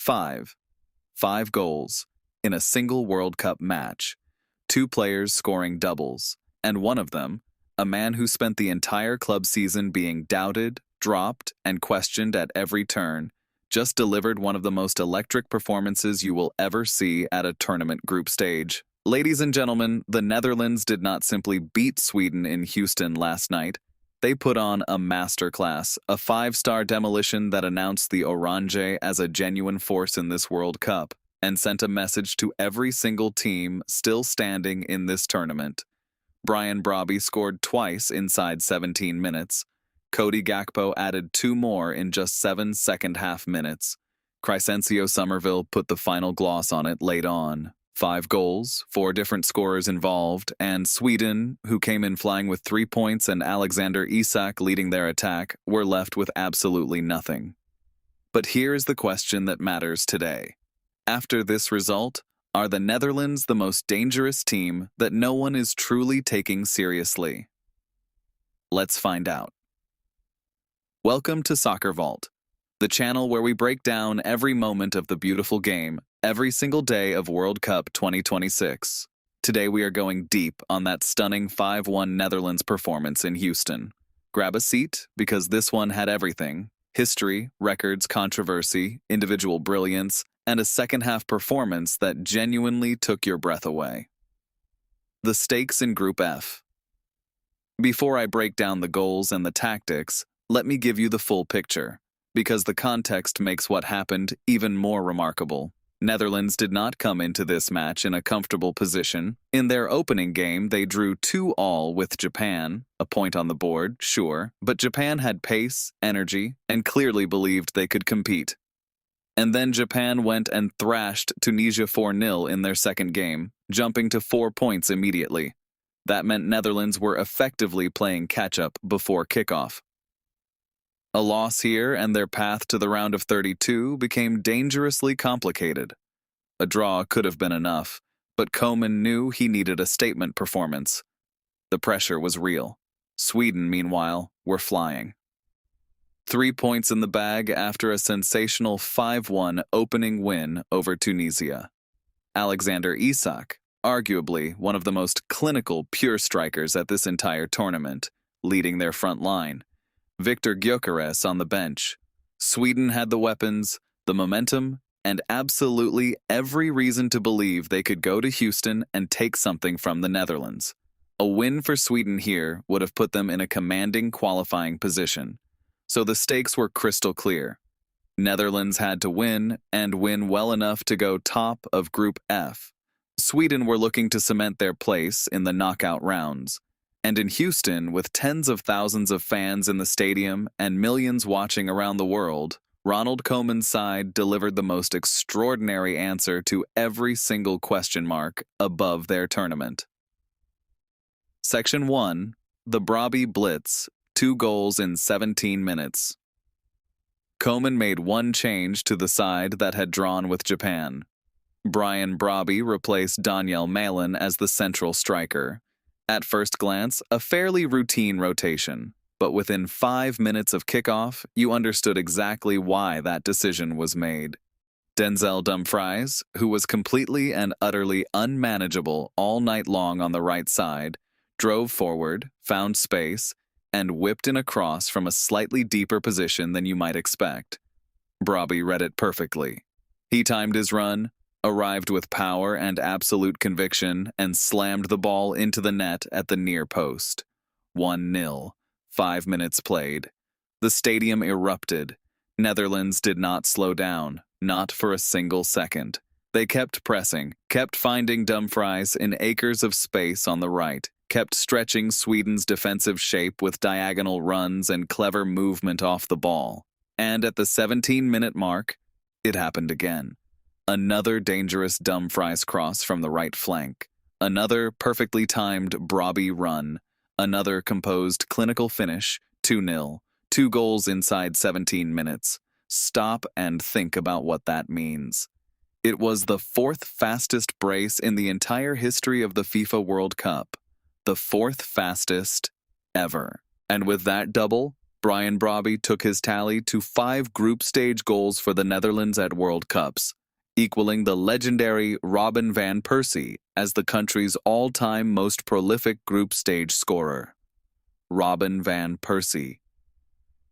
5. 5 goals in a single World Cup match. 2 players scoring doubles, and one of them, a man who spent the entire club season being doubted, dropped, and questioned at every turn, just delivered one of the most electric performances you will ever see at a tournament group stage. Ladies and gentlemen, the Netherlands did not simply beat Sweden in Houston last night. They put on a masterclass, a 5-star demolition that announced the Orange as a genuine force in this World Cup, and sent a message to every single team still standing in this tournament. Brian Brobbey scored twice inside 17 minutes. Cody Gakpo added 2 more in just 7 second-half minutes. Crescencio Somerville put the final gloss on it late on. 5 goals, 4 different scorers involved, and Sweden, who came in flying with 3 points and Alexander Isak leading their attack, were left with absolutely nothing. But here's the question that matters today. After this result, are the Netherlands the most dangerous team that no one is truly taking seriously? Let's find out. Welcome to SoccerVault, the channel where we break down every moment of the beautiful game, every single day of World Cup 2026. Today we are going deep on that stunning 5-1 Netherlands performance in Houston. Grab a seat, because this one had everything: history, records, controversy, individual brilliance, and a second-half performance that genuinely took your breath away. The stakes in Group F. Before I break down the goals and the tactics, let me give you the full picture, because the context makes what happened even more remarkable. Netherlands did not come into this match in a comfortable position. In their opening game, they drew 2-2 with Japan, a point on the board, sure, but Japan had pace, energy, and clearly believed they could compete. And then Japan went and thrashed Tunisia 4-0 in their second game, jumping to 4 points immediately. That meant Netherlands were effectively playing catch-up before kickoff. A loss here and their path to the round of 32 became dangerously complicated. A draw could have been enough, but Koeman knew he needed a statement performance. The pressure was real. Sweden, meanwhile, were flying. 3 points in the bag after a sensational 5-1 opening win over Tunisia. Alexander Isak, arguably one of the most clinical pure strikers at this entire tournament, leading their front line. Victor Gyökeres on the bench. Sweden had the weapons, the momentum, and absolutely every reason to believe they could go to Houston and take something from the Netherlands. A win for Sweden here would have put them in a commanding qualifying position. So the stakes were crystal clear. Netherlands had to win, and win well enough to go top of Group F. Sweden were looking to cement their place in the knockout rounds. And in Houston, with tens of thousands of fans in the stadium and millions watching around the world, Ronald Koeman's side delivered the most extraordinary answer to every single question mark above their tournament. Section 1. The Brobbey Blitz, 2 goals in 17 minutes. Koeman made one change to the side that had drawn with Japan. Brian Brobbey replaced Daniel Malin as the central striker. At first glance, a fairly routine rotation, but within 5 minutes of kickoff, you understood exactly why that decision was made. Denzel Dumfries, who was completely and utterly unmanageable all night long on the right side, drove forward, found space, and whipped in a cross from a slightly deeper position than you might expect. Brobbey read it perfectly. He timed his run, arrived with power and absolute conviction, and slammed the ball into the net at the near post. 1-0. 5 minutes played. The stadium erupted. Netherlands did not slow down, not for a single second. They kept pressing, kept finding Dumfries in acres of space on the right, kept stretching Sweden's defensive shape with diagonal runs and clever movement off the ball. And at the 17-minute mark, it happened again. Another dangerous Dumfries cross from the right flank. Another perfectly timed Brobbey run. Another composed clinical finish, 2-0. 2 goals inside 17 minutes. Stop and think about what that means. It was the 4th fastest brace in the entire history of the FIFA World Cup. The 4th fastest ever. And with that double, Brian Brobbey took his tally to 5 group stage goals for the Netherlands at World Cups, equaling the legendary Robin van Persie as the country's all-time most prolific group stage scorer. Robin van Persie.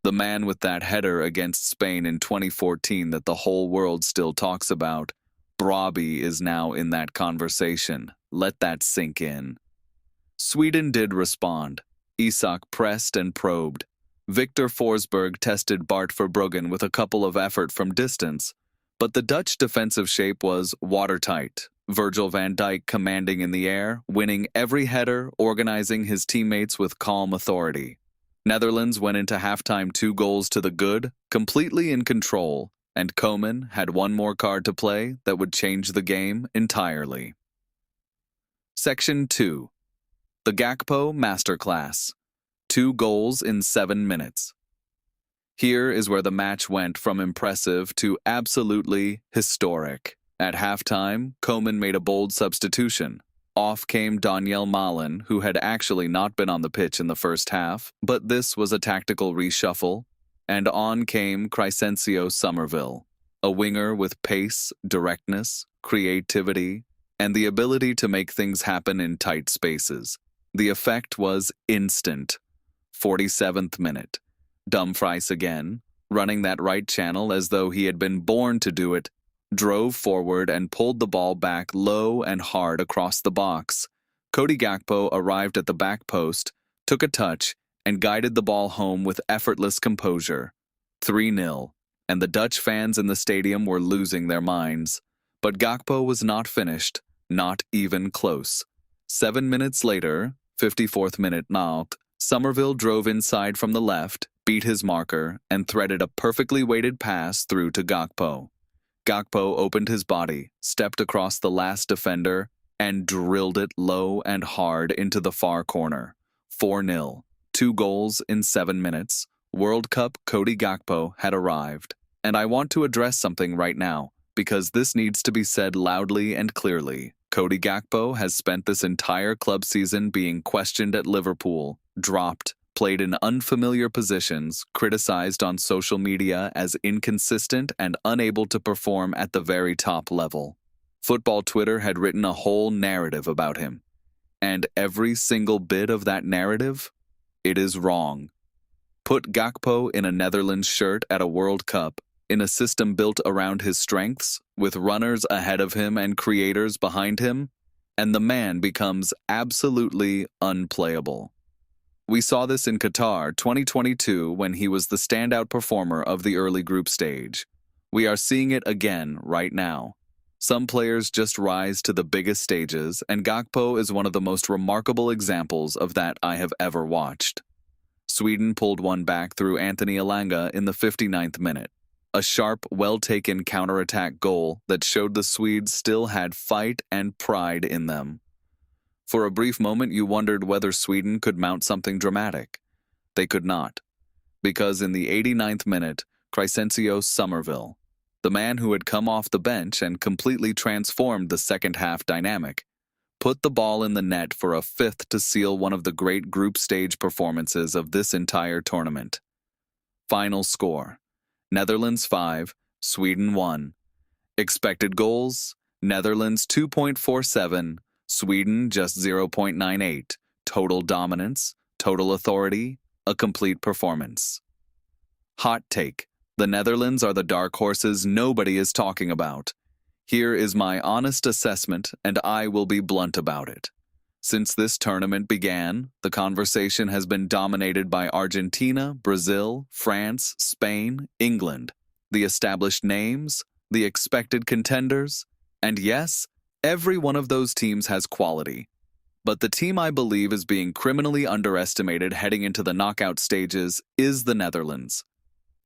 The man with that header against Spain in 2014 that the whole world still talks about. Brobbey is now in that conversation. Let that sink in. Sweden did respond. Isak pressed and probed. Victor Forsberg tested Bart Verbruggen with a couple of effort from distance, but the Dutch defensive shape was watertight. Virgil van Dijk commanding in the air, winning every header, organizing his teammates with calm authority. Netherlands went into halftime 2 goals to the good, completely in control, and Koeman had one more card to play that would change the game entirely. Section 2. The Gakpo Masterclass. 2 goals in 7 minutes. Here is where the match went from impressive to absolutely historic. At halftime, Koeman made a bold substitution. Off came Daniel Malen, who had actually not been on the pitch in the first half, but this was a tactical reshuffle, and on came Crescencio Somerville, a winger with pace, directness, creativity, and the ability to make things happen in tight spaces. The effect was instant. 47th minute. Dumfries again, running that right channel as though he had been born to do it, drove forward and pulled the ball back low and hard across the box. Cody Gakpo arrived at the back post, took a touch, and guided the ball home with effortless composure. 3-0, and the Dutch fans in the stadium were losing their minds. But Gakpo was not finished, not even close. 7 minutes later, 54th minute knocked, Somerville drove inside from the left, beat his marker, and threaded a perfectly weighted pass through to Gakpo. Gakpo opened his body, stepped across the last defender, and drilled it low and hard into the far corner. 4-0. 2 goals in 7 minutes. World Cup Cody Gakpo had arrived. And I want to address something right now, because this needs to be said loudly and clearly. Cody Gakpo has spent this entire club season being questioned at Liverpool, dropped, played in unfamiliar positions, criticized on social media as inconsistent and unable to perform at the very top level. Football Twitter had written a whole narrative about him. And every single bit of that narrative, it is wrong. Put Gakpo in a Netherlands shirt at a World Cup, in a system built around his strengths, with runners ahead of him and creators behind him, and the man becomes absolutely unplayable. We saw this in Qatar 2022 when he was the standout performer of the early group stage. We are seeing it again right now. Some players just rise to the biggest stages, and Gakpo is one of the most remarkable examples of that I have ever watched. Sweden pulled one back through Anthony Elanga in the 59th minute. A sharp, well-taken counterattack goal that showed the Swedes still had fight and pride in them. For a brief moment you wondered whether Sweden could mount something dramatic. They could not. Because in the 89th minute, Crescencio Somerville, the man who had come off the bench and completely transformed the second half dynamic, put the ball in the net for a 5th to seal one of the great group stage performances of this entire tournament. Final score: Netherlands 5, Sweden 1. Expected goals: Netherlands 2.47, Sweden just 0.98. Total dominance, total authority, a complete performance. Hot take: the Netherlands are the dark horses nobody is talking about. Here is my honest assessment, and I will be blunt about it. Since this tournament began, the conversation has been dominated by Argentina, Brazil, France, Spain, England, the established names, the expected contenders, and yes, every one of those teams has quality. But the team I believe is being criminally underestimated heading into the knockout stages is the Netherlands.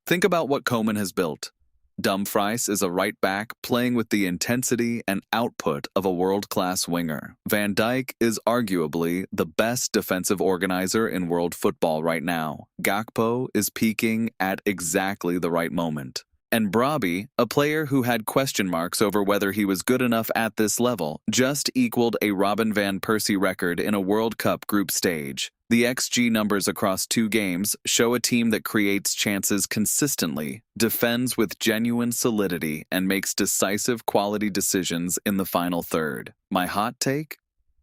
Think about what Koeman has built. Dumfries is a right back playing with the intensity and output of a world-class winger. Van Dijk is arguably the best defensive organizer in world football right now. Gakpo is peaking at exactly the right moment. And Brobbey, a player who had question marks over whether he was good enough at this level, just equaled a Robin van Persie record in a World Cup group stage. The XG numbers across 2 games show a team that creates chances consistently, defends with genuine solidity, and makes decisive quality decisions in the final third. My hot take?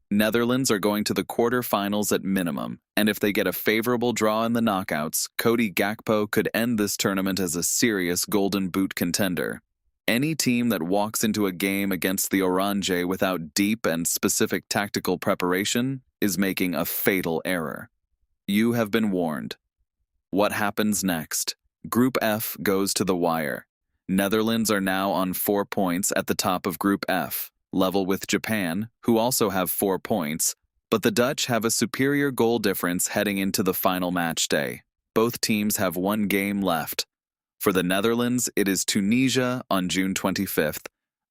Netherlands are going to the quarterfinals at minimum, and if they get a favorable draw in the knockouts, Cody Gakpo could end this tournament as a serious Golden Boot contender. Any team that walks into a game against the Orange without deep and specific tactical preparation is making a fatal error. You have been warned. What happens next? Group F goes to the wire. Netherlands are now on 4 points at the top of Group F, level with Japan, who also have 4 points, but the Dutch have a superior goal difference heading into the final match day. Both teams have 1 game left. For the Netherlands, it is Tunisia on June 25th,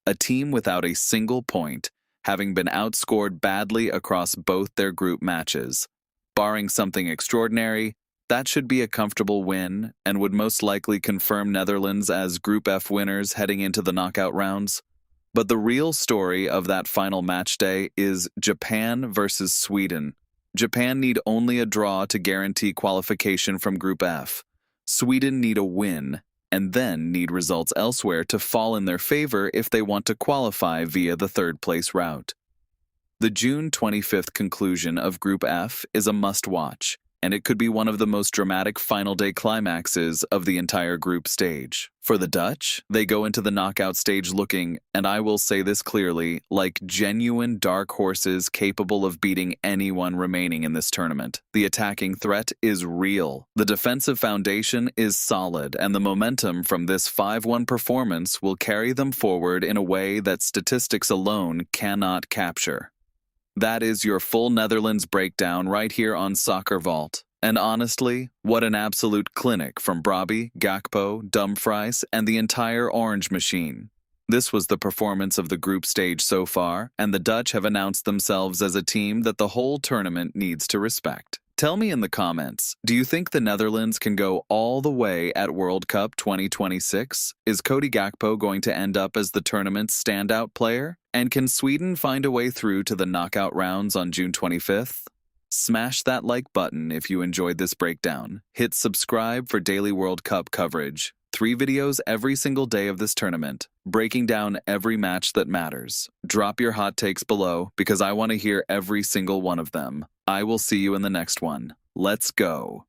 a team without a single point, having been outscored badly across both their group matches. Barring something extraordinary, that should be a comfortable win and would most likely confirm Netherlands as Group F winners heading into the knockout rounds. But the real story of that final match day is Japan versus Sweden. Japan need only a draw to guarantee qualification from Group F. Sweden need a win, and then need results elsewhere to fall in their favor if they want to qualify via the third-place route. The June 25th conclusion of Group F is a must-watch, and it could be one of the most dramatic final-day climaxes of the entire group stage. For the Dutch, they go into the knockout stage looking, and I will say this clearly, like genuine dark horses capable of beating anyone remaining in this tournament. The attacking threat is real. The defensive foundation is solid, and the momentum from this 5-1 performance will carry them forward in a way that statistics alone cannot capture. That is your full Netherlands breakdown right here on SoccerVault. And honestly, what an absolute clinic from Brobbey, Gakpo, Dumfries, and the entire Orange machine. This was the performance of the group stage so far, and the Dutch have announced themselves as a team that the whole tournament needs to respect. Tell me in the comments, do you think the Netherlands can go all the way at World Cup 2026? Is Cody Gakpo going to end up as the tournament's standout player? And can Sweden find a way through to the knockout rounds on June 25th? Smash that like button if you enjoyed this breakdown. Hit subscribe for daily World Cup coverage. 3 videos every single day of this tournament, breaking down every match that matters. Drop your hot takes below because I want to hear every single one of them. I will see you in the next one. Let's go.